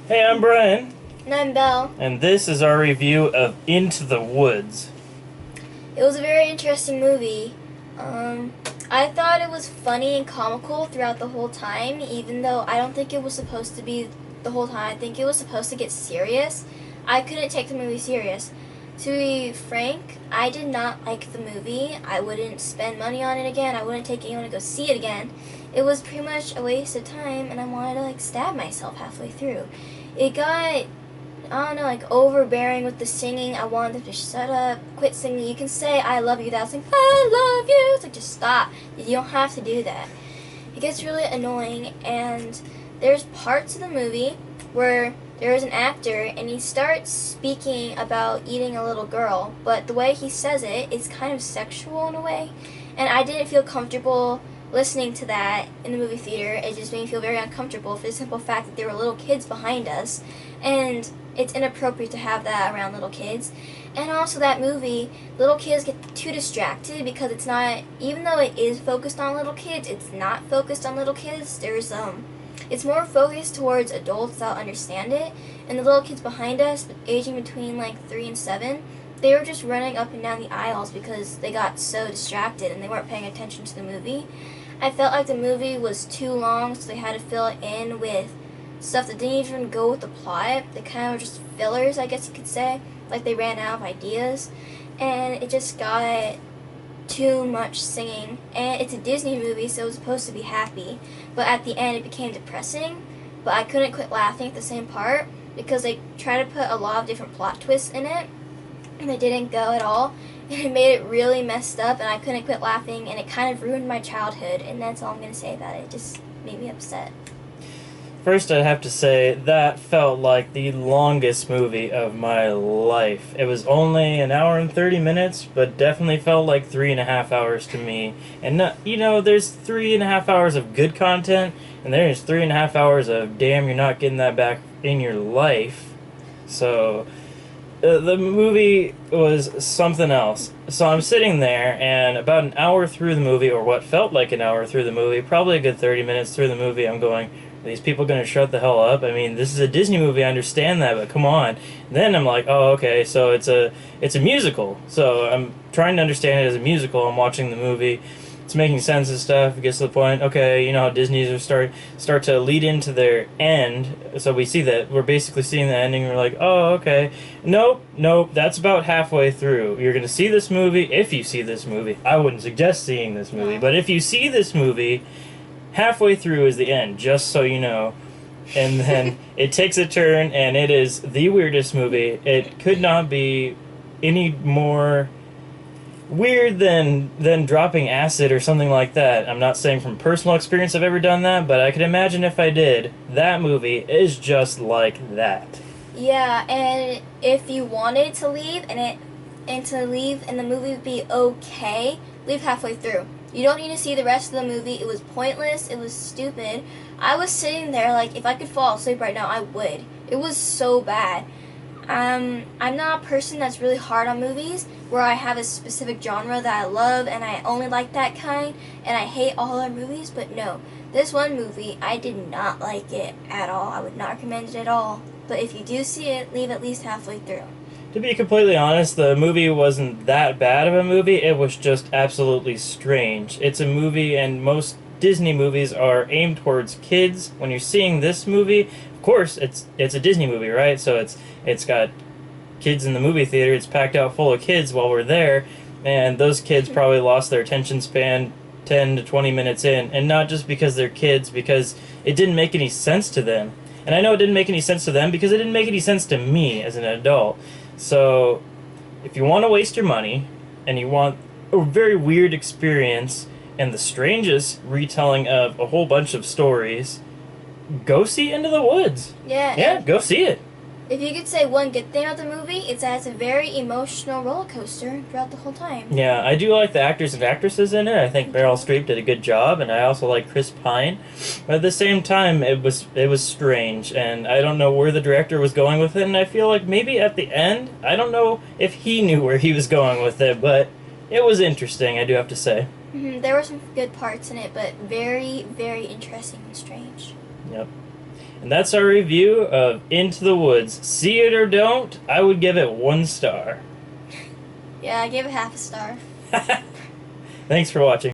Hey, I'm Brian, And I'm Belle. and this is our review of Into the Woods. It was a very interesting movie. I thought it was funny and comical throughout the whole time, even though I don't think it was supposed to be the whole time. I think it was supposed to get serious. I couldn't take the movie serious. To be frank, I did not like the movie. I wouldn't spend money on it again. I wouldn't take anyone to go see it again. It was pretty much a waste of time, and I wanted to stab myself halfway through. It got, I don't know, overbearing with the singing. I wanted them to shut up, quit singing. You can say I love you without saying I love you. It's just stop. You don't have to do that. It gets really annoying, and there's parts of the movie where there is an actor and he starts speaking about eating a little girl, but the way he says it is kind of sexual in a way, and I didn't feel comfortable listening to that in the movie theater. It just made me feel very uncomfortable for the simple fact that there were little kids behind us, and it's inappropriate to have that around little kids. And also that movie, little kids get too distracted because it's not, even though it is focused on little kids, it's not focused on little kids. It's more focused towards adults that understand it, and the little kids behind us, aging between 3 and 7, they were just running up and down the aisles because they got so distracted and they weren't paying attention to the movie. I felt like the movie was too long, so they had to fill it in with stuff that didn't even go with the plot. They kind of were just fillers, I guess you could say. Like they ran out of ideas, and it just got too much singing. And it's a Disney movie, so it was supposed to be happy, but at the end it became depressing. But I couldn't quit laughing at the same part because they tried to put a lot of different plot twists in it, and they didn't go at all. And it made it really messed up, and I couldn't quit laughing, and it kind of ruined my childhood, and that's all I'm going to say about it. It just made me upset. First, I have to say that felt like the longest movie of my life. It was only an hour and 30 minutes, but definitely felt like 3.5 hours to me. And, there's 3.5 hours of good content, and there's 3.5 hours of damn, you're not getting that back in your life. So the movie was something else. So I'm sitting there, and about an hour through the movie, or what felt like an hour through the movie, probably a good 30 minutes through the movie, I'm going, are these people going to shut the hell up? I mean, this is a Disney movie, I understand that, but come on. Then I'm like, oh, okay, so it's a musical. So I'm trying to understand it as a musical. I'm watching the movie. It's making sense and stuff. It gets to the point, okay, you know how Disney's are start to lead into their end. So we see that. We're basically seeing the ending. We're like, oh, okay. Nope, that's about halfway through. You're going to see this movie. If you see this movie, I wouldn't suggest seeing this movie, but if you see this movie, halfway through is the end, just so you know. And then it takes a turn, and it is the weirdest movie. It could not be any more weird than dropping acid or something like that. I'm not saying from personal experience I've ever done that, but I could imagine if I did. That movie is just like that. Yeah, and if you wanted to leave and the movie would be okay, leave halfway through. You don't need to see the rest of the movie. It was pointless. It was stupid. I was sitting there if I could fall asleep right now, I would. It was so bad. I'm not a person that's really hard on movies, where I have a specific genre that I love and I only like that kind, and I hate all other movies, but no. This one movie, I did not like it at all. I would not recommend it at all. But if you do see it, leave at least halfway through. To be completely honest, the movie wasn't that bad of a movie. It was just absolutely strange. It's a movie, and most Disney movies are aimed towards kids. When you're seeing this movie, of course, it's a Disney movie, right? So it's got kids in the movie theater. It's packed out full of kids while we're there, and those kids probably lost their attention span 10 to 20 minutes in, and not just because they're kids, because it didn't make any sense to them. And I know it didn't make any sense to them because it didn't make any sense to me as an adult. So, if you want to waste your money, and you want a very weird experience, and the strangest retelling of a whole bunch of stories, go see Into the Woods. Yeah, go see it. If you could say one good thing about the movie, it's that it's a very emotional roller coaster throughout the whole time. Yeah, I do like the actors and actresses in it. I think Meryl Streep did a good job, and I also like Chris Pine. But at the same time, it was strange, and I don't know where the director was going with it, and I feel like maybe at the end, I don't know if he knew where he was going with it, but it was interesting, I do have to say. There were some good parts in it, but very, very interesting and strange. Yep. And that's our review of Into the Woods. See it or don't, I would give it 1 star. Yeah, I gave it half a star. Thanks for watching.